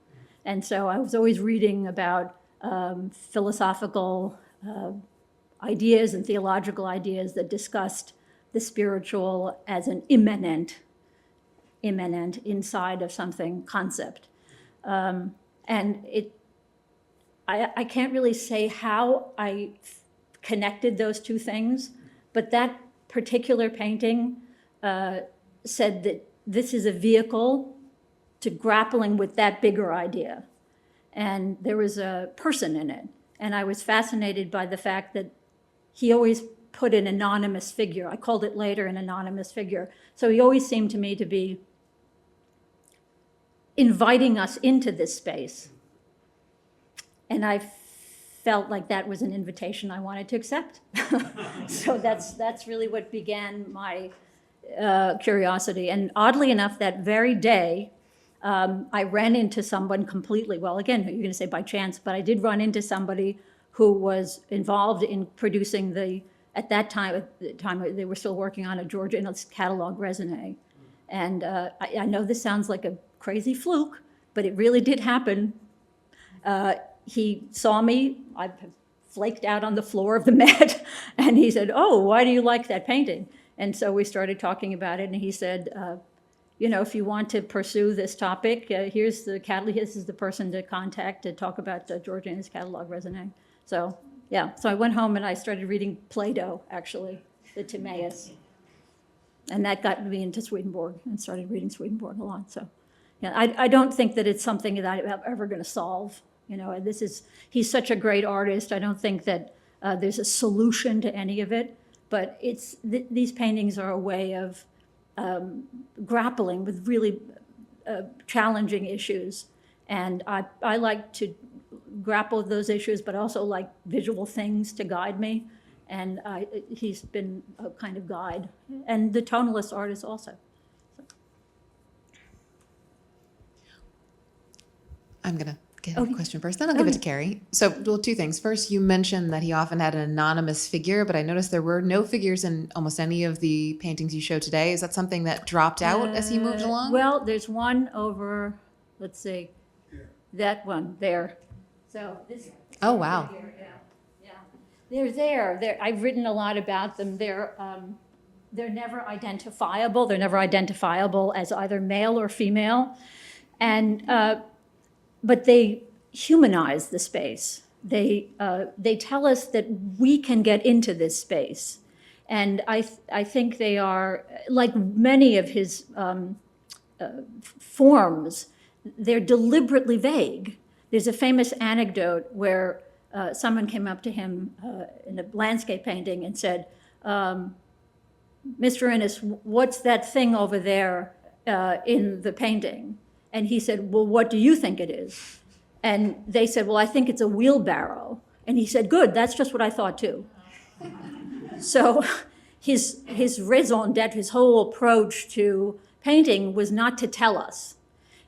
And so I was always reading about philosophical ideas and theological ideas that discussed the spiritual as an immanent inside of something concept. And I can't really say how I connected those two things, but that particular painting said that this is a vehicle to grappling with that bigger idea. And there was a person in it. And I was fascinated by the fact that he always put an anonymous figure. I called it later an anonymous figure. So he always seemed to me to be inviting us into this space. And I felt like that was an invitation I wanted to accept. So that's really what began my curiosity. And oddly enough, that very day, I ran into someone completely, well, again, you're going to say by chance, but I did run into somebody who was involved in producing at the time they were still working on a George Inness catalog raisonné. And I know this sounds like a crazy fluke, but it really did happen. He saw me, I flaked out on the floor of the mat, and he said, "Oh, why do you like that painting?" And so we started talking about it, and he said, if you want to pursue this topic, here's the catalog, this is the person to contact to talk about George Inness catalog raisonné. So, yeah, so I went home and I started reading Plato, actually, the Timaeus. And that got me into Swedenborg and started reading Swedenborg a lot. So, yeah, I don't think that it's something that I'm ever going to solve. He's such a great artist. I don't think that there's a solution to any of it, but these paintings are a way of grappling with really challenging issues. And I like to grapple with those issues, but also like visual things to guide me. And he's been a kind of guide. And the tonalist artist also. I'm going to get a question first, then I'll give it to Carrie. So, two things. First, you mentioned that he often had an anonymous figure, but I noticed there were no figures in almost any of the paintings you showed today. Is that something that dropped out as he moved along? Well, there's one over, let's see, that one there. So this. Oh, wow. Figure, yeah. They're there. I've written a lot about them. They're never identifiable. They're never identifiable as either male or female. And but they humanize the space. They tell us that we can get into this space. And I think they are, like many of his forms, they're deliberately vague. There's a famous anecdote where someone came up to him in a landscape painting and said, "Mr. Inness, what's that thing over there in the painting?" And he said, "Well, what do you think it is?" And they said, "Well, I think it's a wheelbarrow." And he said, "Good, that's just what I thought too." So his raison d'etre, his whole approach to painting was not to tell us.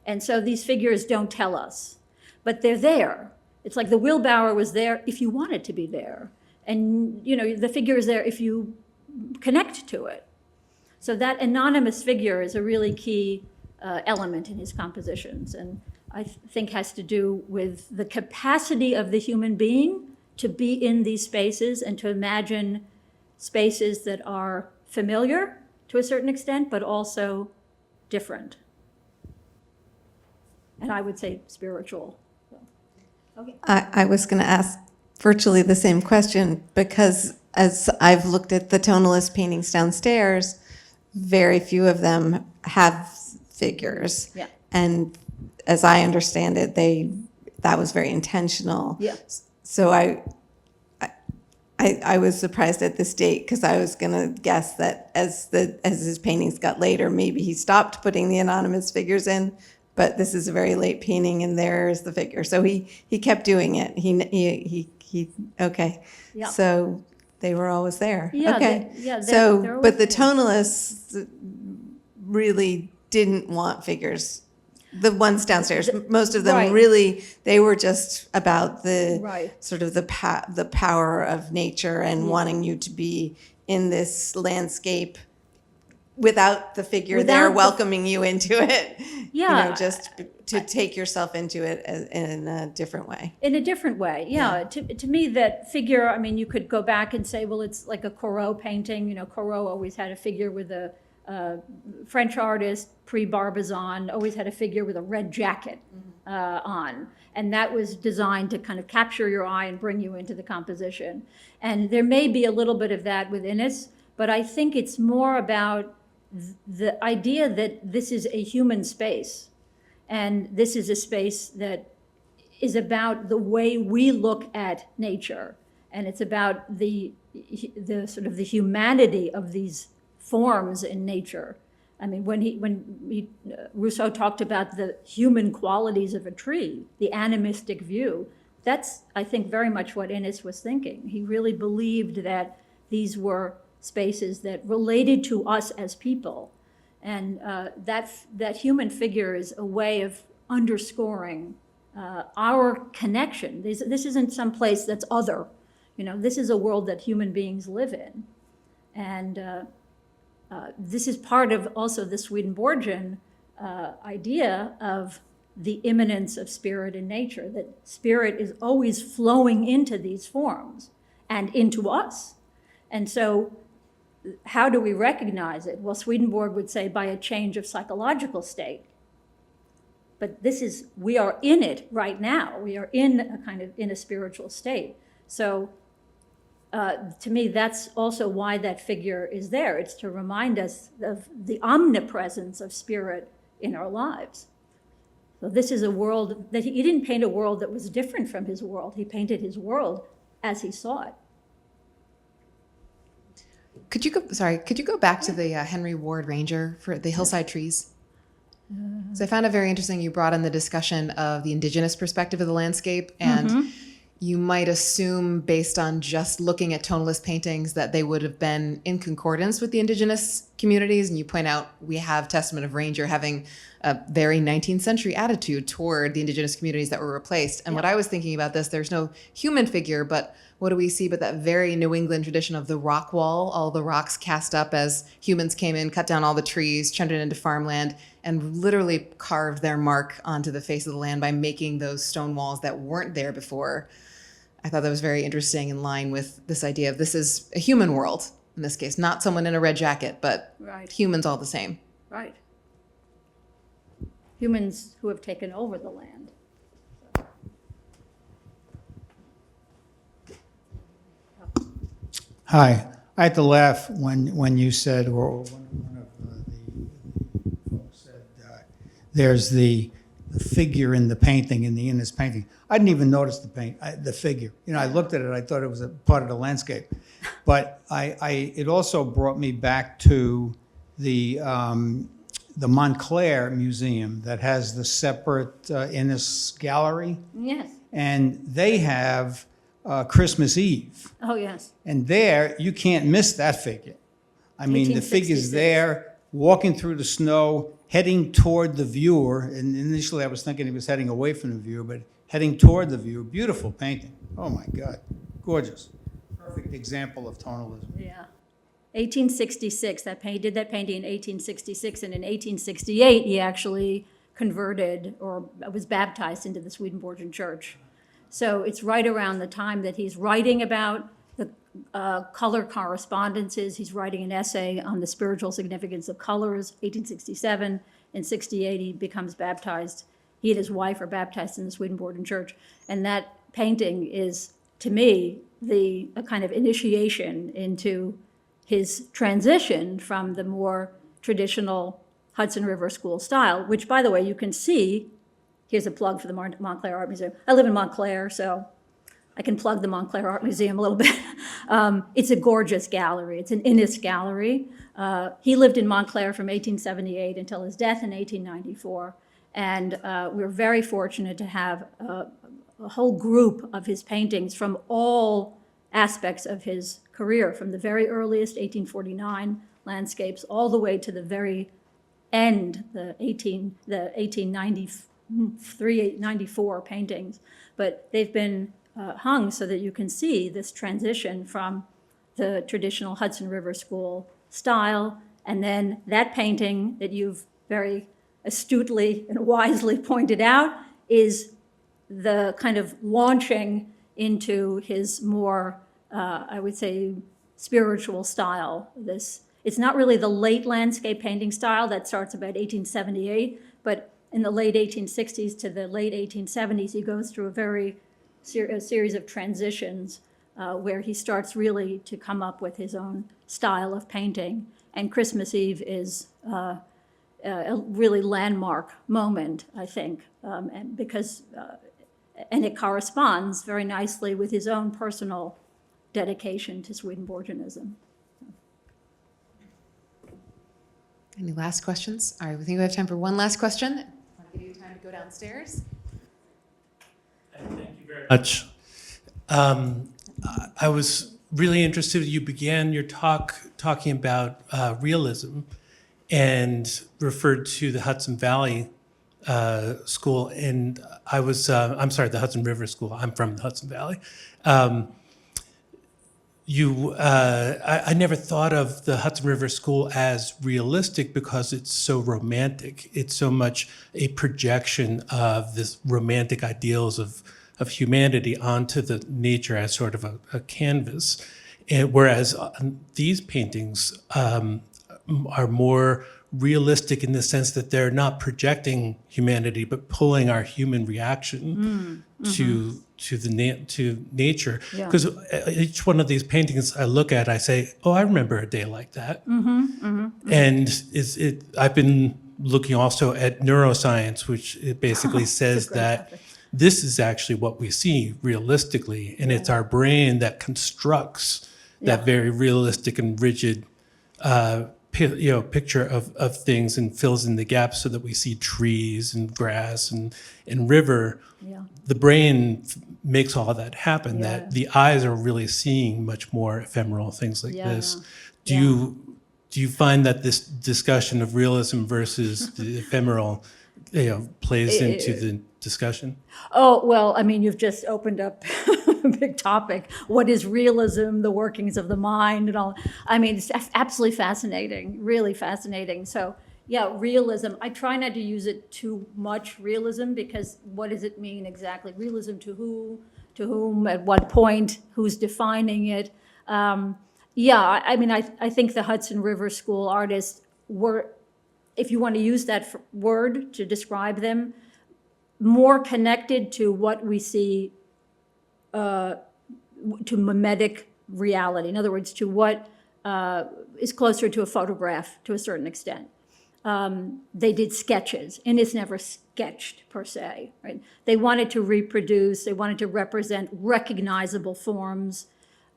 And so these figures don't tell us, but they're there. It's like the wheelbarrow was there if you want it to be there. And, the figure is there if you connect to it. So that anonymous figure is a really key element in his compositions, and I think has to do with the capacity of the human being to be in these spaces and to imagine spaces that are familiar to a certain extent, but also different. And I would say spiritual. So, okay. I was going to ask virtually the same question, because as I've looked at the tonalist paintings downstairs, very few of them have figures. Yeah. And as I understand it, that was very intentional. Yeah. So I was surprised at this date because I was going to guess that as his paintings got later, maybe he stopped putting the anonymous figures in. But this is a very late painting, and there's the figure. So he kept doing it. He okay. Yeah. So they were always there. Yeah, okay. they're So, always but the there. tonalists really didn't want figures. The ones downstairs, most of them Right. really, they were just about the Right. sort of the power of nature and wanting you to be in this landscape without the figure Without there the- welcoming you into it. Yeah. You know, just to take yourself into it in a different way. In a different way, yeah. To me, that figure, I mean, you could go back and say, well, it's like a Corot painting. You know, Corot always had a figure with a French artist, pre-Barbizon, always had a figure with a red jacket on. And that was designed to kind of capture your eye and bring you into the composition. And there may be a little bit of that with Inness, but I think it's more about the idea that this is a human space. And this is a space that is about the way we look at nature. And it's about the sort of the humanity of these forms in nature. I mean, when Rousseau talked about the human qualities of a tree, the animistic view, that's, I think, very much what Inness was thinking. He really believed that these were spaces that related to us as people. And that human figure is a way of underscoring our connection. This isn't some place that's other. You know, this is a world that human beings live in. And this is part of also the Swedenborgian idea of the immanence of spirit in nature, that spirit is always flowing into these forms and into us. And so how do we recognize it? Well, Swedenborg would say by a change of psychological state. But we are in it right now. We are in a spiritual state. So to me, that's also why that figure is there. It's to remind us of the omnipresence of spirit in our lives. So this is a world that he didn't paint a world that was different from his world. He painted his world as he saw it. Could you go back to the Henry Ward Ranger for the hillside trees? So I found it very interesting. You brought in the discussion of the indigenous perspective of the landscape, and you might assume, based on just looking at tonalist paintings, that they would have been in concordance with the indigenous communities. And you point out we have Testament of Ranger having a very 19th century attitude toward the indigenous communities that were replaced. And what I was thinking about this, there's no human figure, but what do we see but that very New England tradition of the rock wall, all the rocks cast up as humans came in, cut down all the trees, turned it into farmland, and literally carved their mark onto the face of the land by making those stone walls that weren't there before. I thought that was very interesting, in line with this idea of this is a human world, in this case, not someone in a red jacket, but humans all the same. Right. Humans who have taken over the land. Hi. I had to laugh when you said, or one of the folks said, there's the figure in the painting, in the Inness painting. I didn't even notice the figure. You know, I looked at it, I thought it was a part of the landscape. But it also brought me back to the Montclair Museum that has the separate Inness gallery. Yes. And they have Christmas Eve. Oh, yes. And there, you can't miss that figure. I mean, the 1866. figure's there, walking through the snow, heading toward the viewer. And initially, I was thinking he was heading away from the viewer, but heading toward the viewer. Beautiful painting. Oh, my God. Gorgeous. Perfect example of tonalism. Yeah. 1866, he did that painting in 1866, and in 1868, he actually converted or was baptized into the Swedenborgian Church. So it's right around the time that he's writing about the color correspondences. He's writing an essay on the spiritual significance of colors, 1867. In 68, he becomes baptized. He and his wife are baptized in the Swedenborgian Church. And that painting is, to me, a kind of initiation into his transition from the more traditional Hudson River School style, which, by the way, you can see. Here's a plug for the Montclair Art Museum. I live in Montclair, so I can plug the Montclair Art Museum a little bit. It's a gorgeous gallery. It's an Inness gallery. He lived in Montclair from 1878 until his death in 1894. And we're very fortunate to have a whole group of his paintings from all aspects of his career, from the very earliest 1849 landscapes all the way to the very end, the 1893, 94 paintings. But they've been hung so that you can see this transition from the traditional Hudson River School style, and then that painting that you've very astutely and wisely pointed out is the kind of launching into his more, I would say, spiritual style. It's not really the late landscape painting style that starts about 1878, but in the late 1860s to the late 1870s, he goes through a series of transitions where he starts really to come up with his own style of painting. And Christmas Eve is a really landmark moment, I think, and it corresponds very nicely with his own personal dedication to Swedenborgianism. Any last questions? All right, we think we have time for one last question. I want to give you time to go downstairs. Thank you very much. I was really interested. You began your talk talking about realism and referred to the Hudson Valley School. And I'm sorry, the Hudson River School. I'm from the Hudson Valley. I never thought of the Hudson River School as realistic because it's so romantic. It's so much a projection of this romantic ideals of humanity onto the nature as sort of a canvas. And whereas these paintings are more realistic in the sense that they're not projecting humanity, but pulling our human reaction to nature. Because each one of these paintings I look at, I say, "Oh, I remember a day like that." And I've been looking also at neuroscience, which it basically says that this is actually what we see realistically, and it's our brain that constructs that very realistic and rigid picture of things and fills in the gaps so that we see trees and grass and river. The brain makes all that happen, that the eyes are really seeing much more ephemeral things like this. Do you find that this discussion of realism versus the ephemeral plays into the discussion? Oh, well, I mean, you've just opened up a big topic. What is realism, the workings of the mind and all? I mean, it's absolutely fascinating, really fascinating. So, yeah, realism. I try not to use it too much, realism, because what does it mean exactly? Realism to who, to whom, at what point, who's defining it? I mean, I think the Hudson River School artists were, if you want to use that word to describe them, more connected to what we see, to mimetic reality. In other words, to what is closer to a photograph to a certain extent. They did sketches, and it's never sketched per se, right? They wanted to reproduce, they wanted to represent recognizable forms,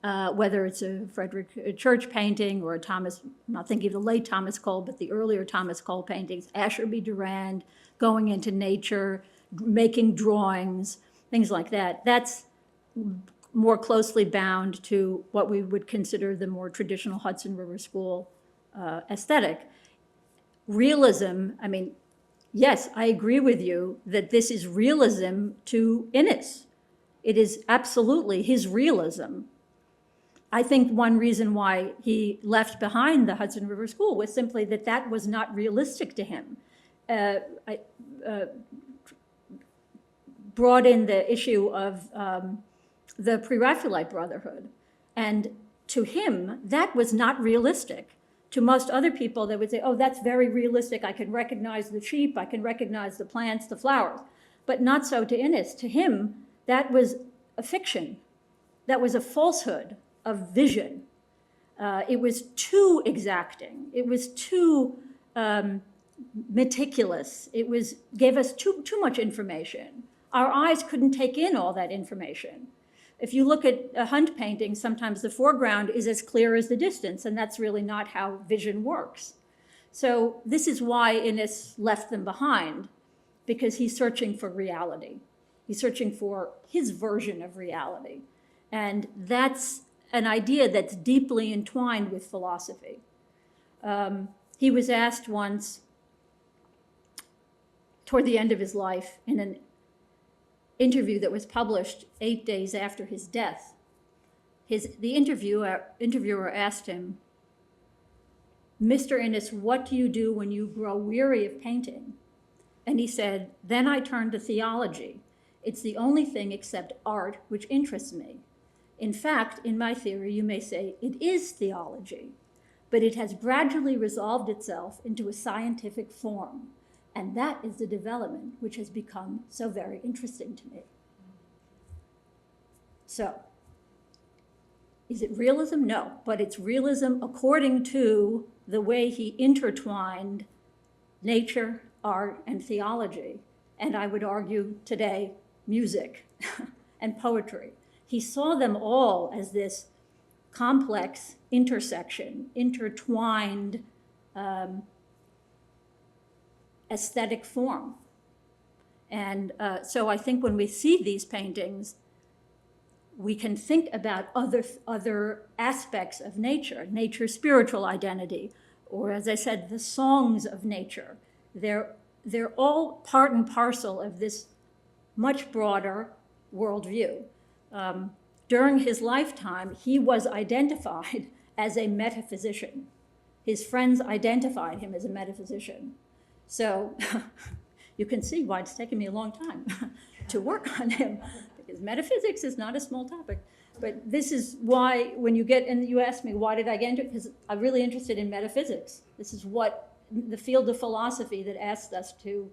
whether it's a Frederick Church painting or a Thomas, I'm not thinking of the late Thomas Cole, but the earlier Thomas Cole paintings, Asher B. Durand, going into nature, making drawings, things like that. That's more closely bound to what we would consider the more traditional Hudson River School aesthetic. Realism, I mean, yes, I agree with you that this is realism to Inness. It is absolutely his realism. I think one reason why he left behind the Hudson River School was simply that was not realistic to him. Brought in the issue of the Pre-Raphaelite Brotherhood. And to him, that was not realistic. To most other people, they would say, oh, that's very realistic. I can recognize the sheep. I can recognize the plants, the flowers. But not so to Inness. To him, that was a fiction. That was a falsehood of vision. It was too exacting. It was too meticulous. It gave us too much information. Our eyes couldn't take in all that information. If you look at a Hunt painting, sometimes the foreground is as clear as the distance, and that's really not how vision works. So this is why Inness left them behind, because he's searching for reality. He's searching for his version of reality. And that's an idea that's deeply entwined with philosophy. He was asked once, toward the end of his life, in an interview that was published 8 days after his death, the interviewer asked him, "Mr. Inness, what do you do when you grow weary of painting?" And he said, "Then I turn to theology. It's the only thing except art which interests me. In fact, in my theory, you may say it is theology, but it has gradually resolved itself into a scientific form. And that is the development which has become so very interesting to me." So, is it realism? No, but it's realism according to the way he intertwined nature, art, and theology, and I would argue today, music and poetry. He saw them all as this complex intersection, intertwined aesthetic form. And so I think when we see these paintings, we can think about other aspects of nature, nature's spiritual identity, or as I said, the songs of nature. They're all part and parcel of this much broader worldview. During his lifetime, he was identified as a metaphysician. His friends identified him as a metaphysician. So you can see why it's taken me a long time to work on him, because metaphysics is not a small topic. But this is why, when you get, and you ask me, why did I get into it? Because I'm really interested in metaphysics. This is what the field of philosophy that asks us to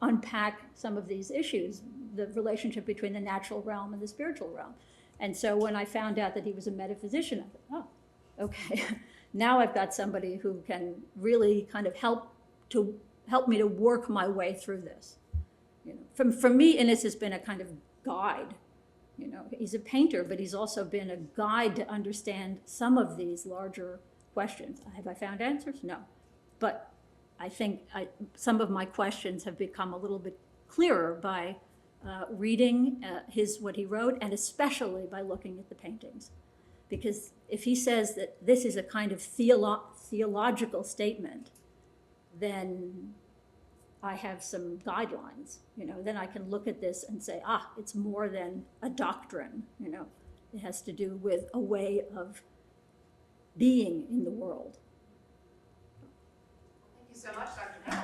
unpack some of these issues, the relationship between the natural realm and the spiritual realm. And so when I found out that he was a metaphysician, I thought, oh, okay. Now I've got somebody who can really kind of help me to work my way through this. You know, for me, Inness has been a kind of guide. You know, he's a painter, but he's also been a guide to understand some of these larger questions. Have I found answers? No. But I think some of my questions have become a little bit clearer by reading what he wrote, and especially by looking at the paintings. Because if he says that this is a kind of theological statement, then I have some guidelines, you know, then I can look at this and say, it's more than a doctrine, you know. It has to do with a way of being in the world. Thank you so much, Dr. Bell.